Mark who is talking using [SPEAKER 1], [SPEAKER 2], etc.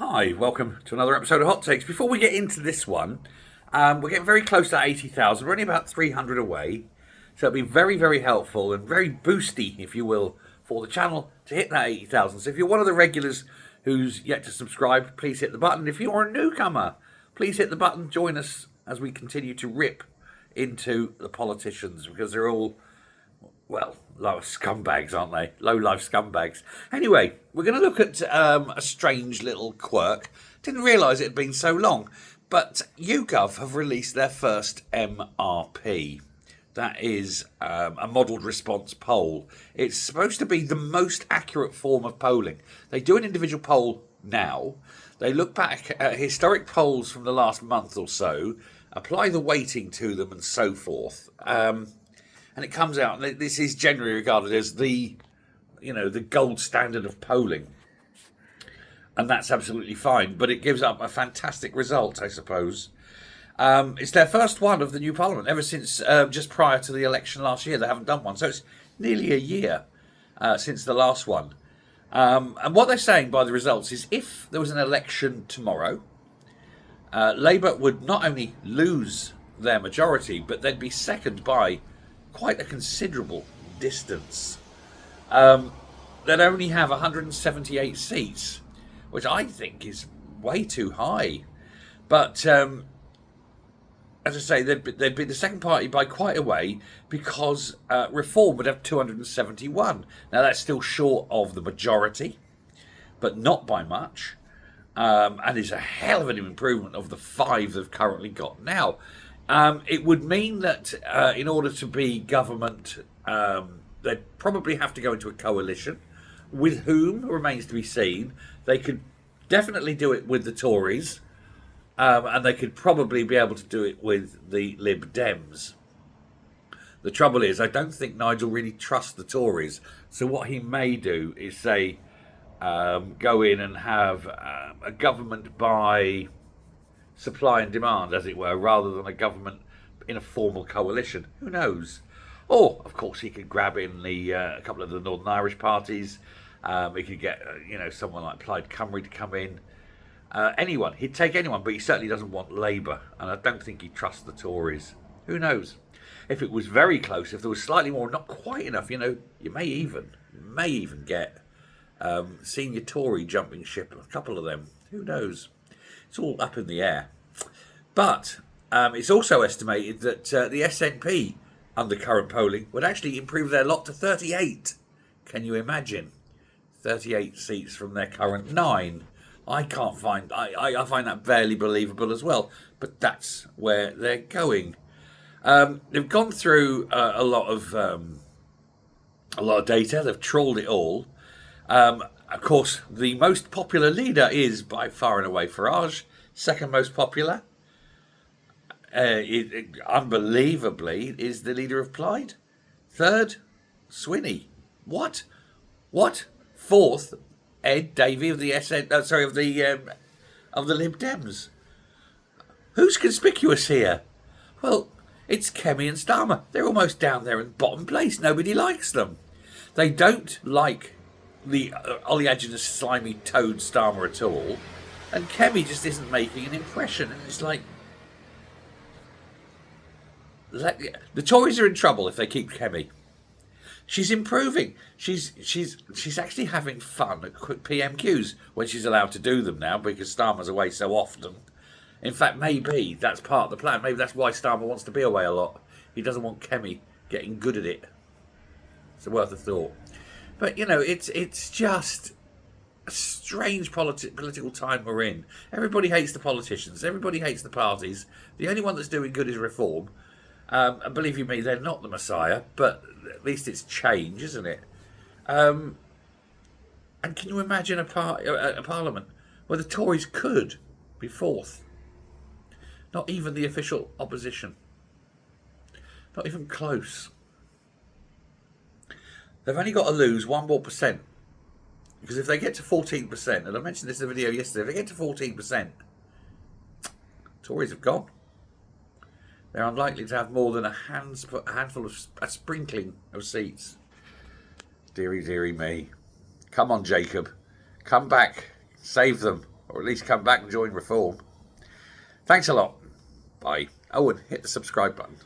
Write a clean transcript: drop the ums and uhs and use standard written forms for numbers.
[SPEAKER 1] Hi, welcome to another episode of Hot Takes. Before we get into this one, we're getting very close to 80,000. We're only about 300 away. So it'll be very, very helpful and very boosty, if you will, for the channel to hit that 80,000. So if you're one of the regulars who's yet to subscribe, please hit the button. If you're a newcomer, please hit the button. Join us as we continue to rip into the politicians, because they're all, well, scumbags, aren't they? Low-life scumbags. Anyway, we're going to look at a strange little quirk. Didn't realise it had been so long. But YouGov have released their first MRP. That is a modelled response poll. It's supposed to be the most accurate form of polling. They do an individual poll now. They look back at historic polls from the last month or so, apply the weighting to them and so forth. And it comes out, and this is generally regarded as the gold standard of polling. And that's absolutely fine, but it gives up a fantastic result, I suppose. It's their first one of the new parliament, ever since just prior to the election last year. They haven't done one, so it's nearly a year since the last one. And what they're saying by the results is if there was an election tomorrow, Labour would not only lose their majority, but they'd be second by quite a considerable distance. They'd only have 178 seats, which I think is way too high. But as I say, they'd be the second party by quite a way, because Reform would have 271. Now that's still short of the majority, but not by much, and is a hell of an improvement of the 5 they've currently got now. It would mean that in order to be government, they'd probably have to go into a coalition. With whom remains to be seen. They could definitely do it with the Tories, and they could probably be able to do it with the Lib Dems. The trouble is, I don't think Nigel really trusts the Tories. So what he may do is say, go in and have a government by supply and demand, as it were, rather than a government in a formal coalition. Who knows? Or, of course, he could grab in a couple of the Northern Irish parties. He could get, someone like Plaid Cymru to come in. Anyone. He'd take anyone, but he certainly doesn't want Labour. And I don't think he trusts the Tories. Who knows? If it was very close, if there was slightly more, not quite enough, you may even get senior Tory jumping ship, a couple of them. Who knows? It's all up in the air. But it's also estimated that the SNP, under current polling, would actually improve their lot to 38. Can you imagine? 38 seats from their current 9. I find that barely believable as well. But that's where they're going. They've gone through a lot of data. They've trawled it all. Of course, the most popular leader is by far and away Farage. Second most popular, unbelievably, is the leader of Plaid. Third, Swinney. What? Fourth, Ed Davey of the of the Lib Dems. Who's conspicuous here? Well, it's Kemi and Starmer. They're almost down there in bottom place. Nobody likes them. They don't like the oleaginous, slimy toad Starmer at all, and Kemi just isn't making an impression. And it's like the Tories are in trouble if they keep Kemi. She's improving. She's actually having fun at quick PMQs when she's allowed to do them now, because Starmer's away so often. In fact, maybe that's part of the plan. Maybe that's why Starmer wants to be away a lot. He doesn't want Kemi getting good at it. It's worth a thought. But, it's just a strange political time we're in. Everybody hates the politicians. Everybody hates the parties. The only one that's doing good is Reform. And believe you me, they're not the Messiah, but at least it's change, isn't it? And can you imagine a parliament where the Tories could be fourth? Not even the official opposition. Not even close. They've only got to lose 1 more percent. Because if they get to 14%, and I mentioned this in a video yesterday, if they get to 14%, Tories have gone. They're unlikely to have more than a handful of a sprinkling of seats. Deary, deary me. Come on, Jacob. Come back. Save them. or at least come back and join Reform. Thanks a lot. Bye. Oh, and hit the subscribe button.